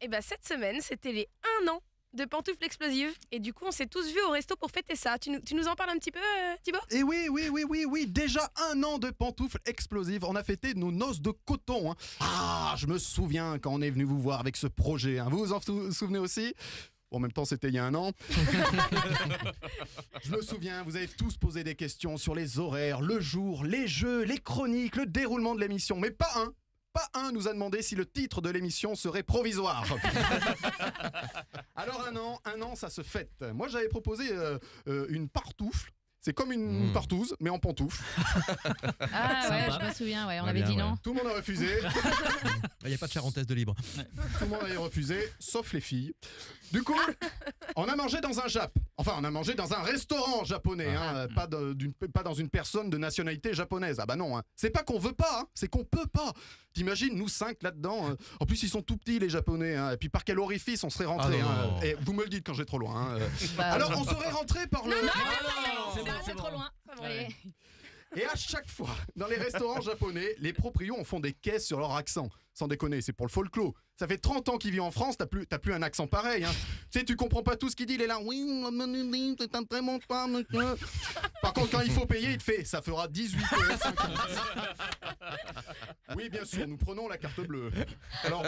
Et bah cette semaine, c'était les 1 an de Pantoufles Explosives. Et du coup, on s'est tous vus au resto pour fêter ça. Tu nous en parles un petit peu, Thibaut ? Et oui, déjà 1 an de Pantoufles Explosives. On a fêté nos noces de coton. Ah, je me souviens quand on est venu vous voir avec ce projet. Vous vous en souvenez aussi ? En même temps, c'était il y a 1 an. Je me souviens, vous avez tous posé des questions sur les horaires, le jour, les jeux, les chroniques, le déroulement de l'émission. Mais pas un nous a demandé si le titre de l'émission serait provisoire. Alors 1 an, ça se fête. Moi, j'avais proposé une partoufle. C'est comme une partouze, mais en pantoufle. Ah ouais, je me souviens, on avait dit non. Tout le monde a refusé. Il n'y a pas de charentaise de libre. Tout le monde avait refusé, sauf les filles. Du coup, on a mangé dans un Jap. Enfin, on a mangé dans un restaurant japonais, pas dans une personne de nationalité japonaise. Ah bah non, c'est pas qu'on veut pas, c'est qu'on peut pas. T'imagines, nous 5 là-dedans. En plus, ils sont tout petits, les japonais. Et puis par quel orifice on serait rentré. Et vous me le dites quand j'ai trop loin. Alors, on serait rentré par le... C'est trop loin. Et à chaque fois, dans les restaurants japonais, les proprios en font des caisses sur leur accent. Sans déconner, c'est pour le folklore. Ça fait 30 ans qu'il vit en France, t'as plus un accent pareil. Tu sais, tu comprends pas tout ce qu'il dit, il est là. Oui, c'est un très bon temps, monsieur. Par contre, quand il faut payer, il te fait, ça fera 18,50 €. Oui, bien sûr, nous prenons la carte bleue. Alors,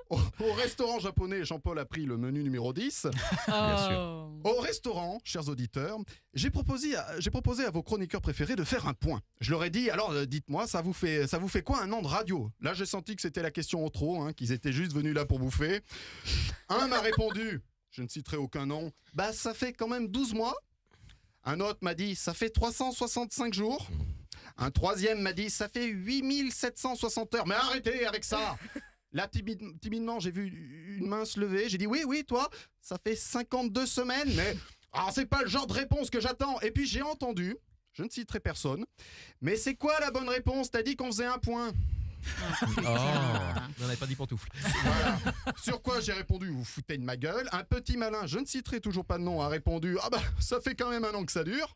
au restaurant japonais, Jean-Paul a pris le menu numéro 10. Bien sûr. Au restaurant, chers auditeurs, j'ai proposé à vos chroniqueurs préférés de faire un point. Je leur ai dit, alors dites-moi, ça vous fait quoi 1 an de radio ? Là, j'ai senti que c'était la question au trop, qu'ils étaient juste venus là pour bouffer. Un m'a répondu, je ne citerai aucun nom, bah ça fait quand même 12 mois. Un autre m'a dit, ça fait 365 jours. Un troisième m'a dit, ça fait 8760 heures. Mais arrêtez avec ça. Là, timidement, j'ai vu une main se lever. J'ai dit, oui, toi, ça fait 52 semaines. Mais c'est pas le genre de réponse que j'attends. Et puis j'ai entendu, je ne citerai personne, mais c'est quoi la bonne réponse ? T'as dit qu'on faisait un point. On n'avait pas dit pantoufle. Voilà. Sur quoi j'ai répondu, vous foutez de ma gueule. Un petit malin, je ne citerai toujours pas de nom, a répondu, ça fait quand même 1 an que ça dure.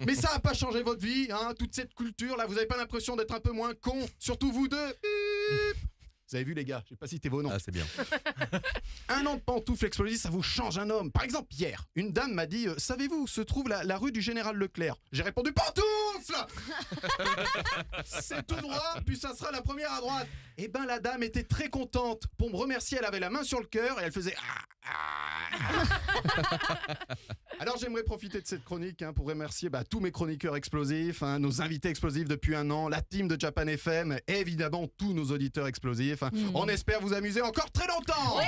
Mais ça n'a pas changé votre vie, toute cette culture là, vous n'avez pas l'impression d'être un peu moins con, surtout vous deux. Vous avez vu les gars, j'ai pas cité vos noms. Ah, c'est bien. 1 an de pantoufles explosives, ça vous change un homme. Par exemple, hier, une dame m'a dit, savez-vous où se trouve la rue du Général Leclerc ? J'ai répondu, pantoufles. C'est tout droit, puis ça sera la première à droite. Eh ben la dame était très contente. Pour me remercier, elle avait la main sur le cœur et elle faisait... Alors j'aimerais profiter de cette chronique pour remercier tous mes chroniqueurs explosifs, nos invités explosifs depuis 1 an, la team de Japan FM et évidemment tous nos auditeurs explosifs. On espère vous amuser encore très longtemps. Ouais.